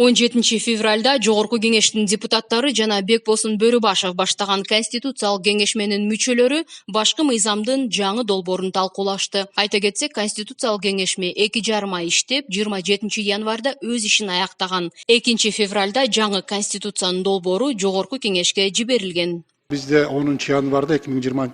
17 февралда Жогорку кеңештин депутаттары жана Бекболсун Бөрүбашев баштаган Конституциялык кеңешменин мүчөлөрү башкы мыйзамдын жаңы долбоорун талкуулашты. Айта кетсек, Конституциялык кеңешме 2,5 ай иштеп, 27 январда өз ишин аяктаган. 2 февралда жаңы Конституциянын долбоору Жогорку кеңешке жиберилген. Bizde 10 yanvarda 2020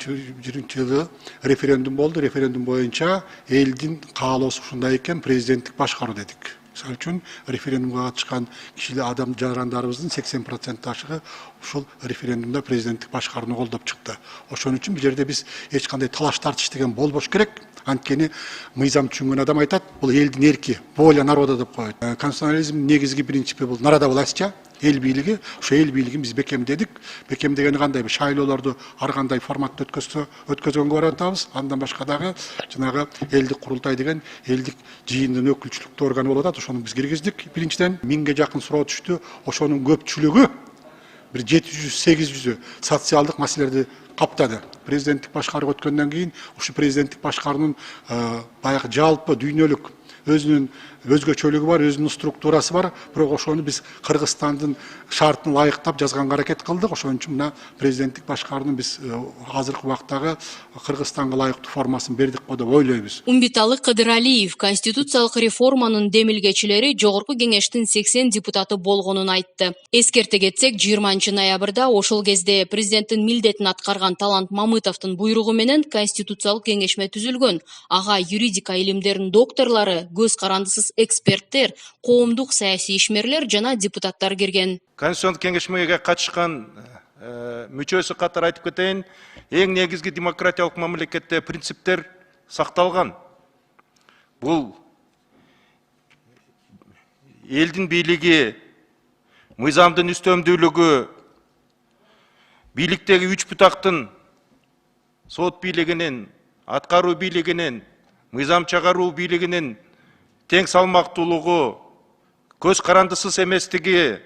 yılı referandum oldu. Referandum boyunca eldin kağalosu ушундай prezidentlik başkarı dedik. Misal üçün referendumga çıkan kişili adam canranlarımızın 80% aşığı uşul referendumda prezidentlik başkarını koldop çıktı. Oşun üçün bir yerde biz hiç kanday talaş tartış degen bolboş gerek. Antkeni mыйзам түшүнгөн адам айтат, бул элдин эрки, воля народа деп коет. Конституционализм негизги принципи бул народа властья, эл бийлиги. Ошо эл бийлигин биз бекемдедик. Бекемдегени кандай? Шайлоолорду ар кандай форматта өткөзгөнгө баратабыз. Андан башка дагы жанагы элдик курултай деген элдик жыйындын өкүлчүлүктүү органы болуп атат. Ошону биз киргиздик. Биринчиден 1000ге жакын суроо түштү. Ошонун көпчүлүгү bir 700-800'ü sosyallık meseleleri kaptadı. Prezidentlik başkarı ötkönden keyin uşu prezidentlik başkarının bayağı jalpı dünyölük özünün özgöçölüğü var, özünün strukturası var. Bırak oşonu biz Kırgızstandın şartını layıktap жазганга hareket kıldık. Oşon üçün mına prezidentlik başkarının biz hazırkı vaktagı Kırgızstanга layıktı formasını berdik koda oyloybuz. Умбиталы Кадыралиев конституциялык реформанын демилгечилери Жогорку кеңештин 80 депутаты болгонун айтты. Эскерте кетсек, 20 ноябрда ошол кезде президенттин милдетин аткарган Талант Мамытовдун буйругу менен конституциялык кеңешме түзүлгөн. Ага юридика илимдеринин докторлору, көз карандысыз эксперттер, коомдук саясий ишмерлер жана депутаттар кирген. Конституциялык кеңешмеге катышкан мүчөсү катары айтып кетейин, эң негизги демократиялык мамлекетте принциптер сакталган. Бул элдин бийлиги, мыйзамдын үстөмдүүлүгү, бийликтеги 3 бутактын сот бийлигинин, аткаруу бийлигинин, мыйзам чыгаруу бийлигинин тең салмактуулугу, көз карандысыз эместиги,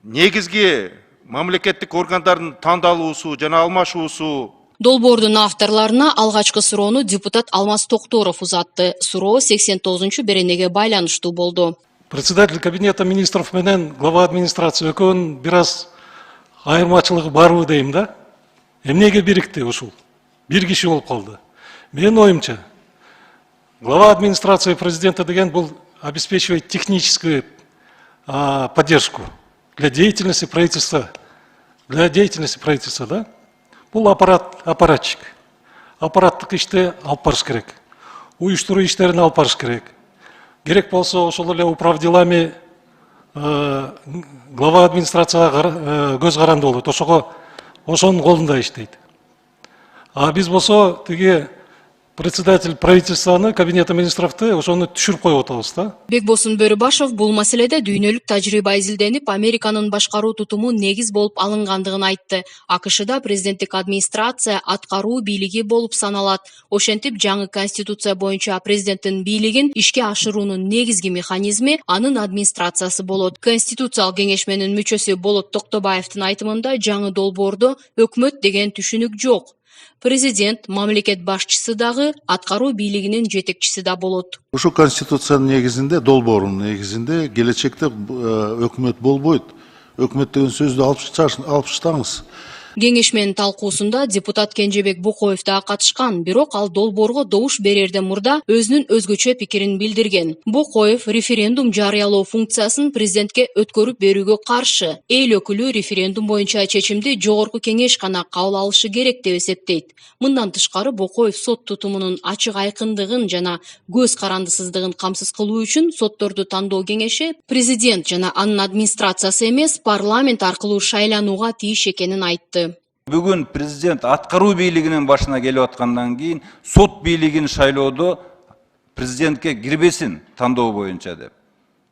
негизги мамлекеттик органдардын тандалуусу жана алмашуусу. Долбоордун авторларына алгачкы суроону депутат Алмаз Токторов узатты. Суроо 89-беренеге байланыштуу болду. Председатель кабинета министров менен глава администрации экөөнүн бир аз айырмачылыгы барбы дейм да. Эмнеге бирикти ушул? Бир киши болуп калды. Менин оюмча, глава администрации президента деген бул обеспечивает техническую поддержку для деятельности правительства. Да? Бул аппаратчик. Аппараттык ишти алып барыш керек. Уюштуруу иштерин алып барыш керек. Керек болсо ошол эле управделами глава администрацияга көз каранды болот. Ошонун колунда иштейт. А биз болсо тиги председатель правительстваны, кабинета министровты ошону түшүрүп коюп атабыз да. Бекболсун Бөрүбашев бул маселеде дүйнөлүк тажрыйба изилденип, Американын башкаруу тутуму негиз болуп алынгандыгын айтты. АКШда президенттик администрация аткаруу бийлиги болуп саналат. Ошентип, жаңы конституция боюнча президенттин бийлигин ишке ашыруунун негизги механизми анын администрациясы болот. Конституциялык кеңешменин мүчөсү Болот Токтобаевдин айтымында жаңы долбоордо өкмөт деген түшүнүк жок. Президент, мамлекет башчысы дагы, аткаруу бийлигинин жетекчиси да болот. Ушу конституциянын негизинде, долбоорунун негизинде келечекте өкмөт болбойт. Өкмөт деген сөздү алып таштаңыз. Кеңешменин талкуусунда депутат Кенжебек Букоев да катышкан, бирок ал долбоорго добуш берерден мурда өзүнүн өзгөчө пикирин билдирген. Букоев референдум жарыялоо функциясын президентке өткөрүп берүүгө каршы. Эл өкүлү референдум боюнча чечимди жогорку кеңеш гана кабыл алышы керек деп эсептейт. Мындан тышкары Букоев сот тутумунун ачык айкындыгын жана көз карандысыздыгын камсыз кылуу үчүн сотторду тандоо кеңеши президент жана анын администрациясы эмес, парламент аркылуу шайланууга тийиш экенин айтты. Бүгүн президент аткаруу бийлигинин башына келип аткандан кийин сот бийлигин шайлоодо президентке кирбесин тандоо боюнча деп.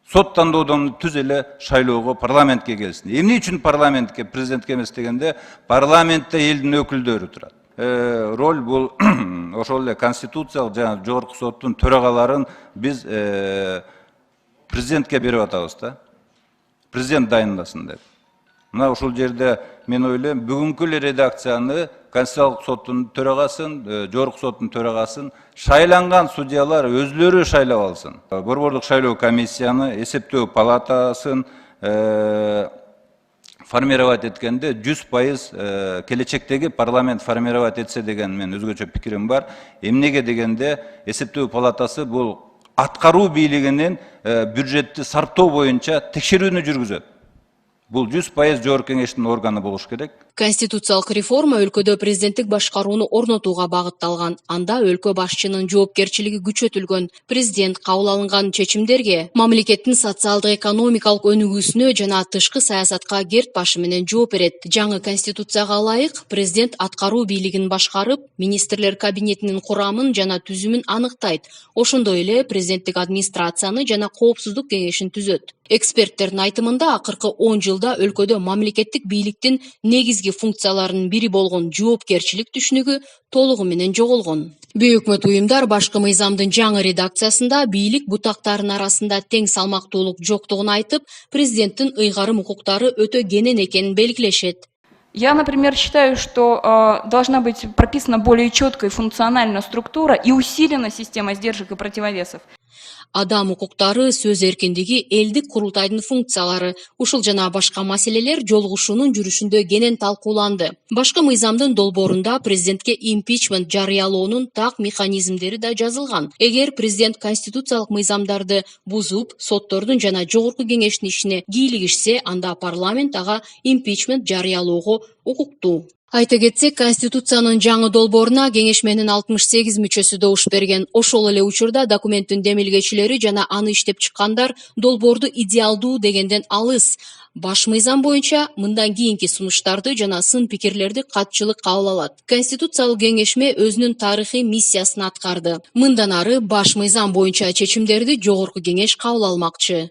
Сот тандоодон түз эле шайлоого парламентке келсин. Эмне үчүн парламентке, президентке эмес дегенде, парламентте элдин өкүлдөрү турат. Роль бул ошол эле конституциялык жана жогорку соттун төрагаларын биз президентке берип атабыз да. Президент дайындасын деп. Мына ушул жерде мен ойлойм, бүгүнкү эле редакцияны Конституциялык соттун төрагасын, жогорку соттун төрагасын шайланган судьялар өзлөрү шайлап алсын. Борбордук шайлоо комиссияны, эсептөө палатасын формировать эткенде 100% келечектеги парламент формировать этсе деген мен өзгөчө пикирим бар. Эмнеге дегенде эсептөө палатасы бул аткаруу бийлигинин бюджетти сарптоо боюнча текшерүүнү жүргүзөт. Бул 100% жогорку кеңештин органы болуш керек. Конституциялык реформа өлкөдө президенттик башкарууну орнотууга багытталган. Анда өлкө башчынын жоопкерчилиги күчөтүлгөн. Президент кабыл алынган чечимдерге мамлекеттин социалдык экономикалык өнүгүүсүнө жана тышкы саясатка керт башы менен жооп берет. Жаңы конституцияга ылайык президент аткаруу бийлигин башкарып, министрлер кабинетинин курамын жана түзүмүн аныктайт. Ошондой эле президенттик администрацияны жана коопсуздук кеңешин түзөт. Эксперттердин айтымында акыркы 10 жылда өлкөдө мамлекеттик бийликтин негизги функцияларынын бири болгон жоопкерчилик түшүнүгү толугу менен жоголгон. Бейөкмөт уюмдар башкы мыйзамдын жаңы редакциясында бийлик бутактарынын арасында тең салмактуулук жоктугун айтып, президенттин ыйгарым укуктары өтө кенен экенин белгилешет. Я, например, считаю, что должна быть прописана более четкая функциональная структура и усилена система сдержек и противовесов. Адам укуктары, сөз эркиндиги, элдик курултайдын функциялары, ушул жана башка маселелер жолугушуунун жүрүшүндө кенен талкууланды. Башкы мыйзамдын долбоорунда президентке импичмент жарыялоонун так механизмдери да жазылган. Эгер президент конституциялык мыйзамдарды бузуп, соттордун жана жогорку кеңештин ишине кийлигишсе, анда парламент ага импичмент жарыялоого укуктуу. Айта кетсек, Конституциянын жаңы долбооруна кеңешменин 68 мүчөсү добуш берген. Ошол эле учурда документтин демилгечилери жана аны иштеп чыккандар долбоорду идеалдуу дегенден алыс. Баш мыйзам боюнча мындан кийинки сунуштарды жана сын пикирлерди катчылык кабыл алат. Конституциялык кеңешме өзүнүн тарыхый миссиясын аткарды. Мындан ары баш мыйзам боюнча чечимдерди жогорку кеңеш кабыл алмакчы.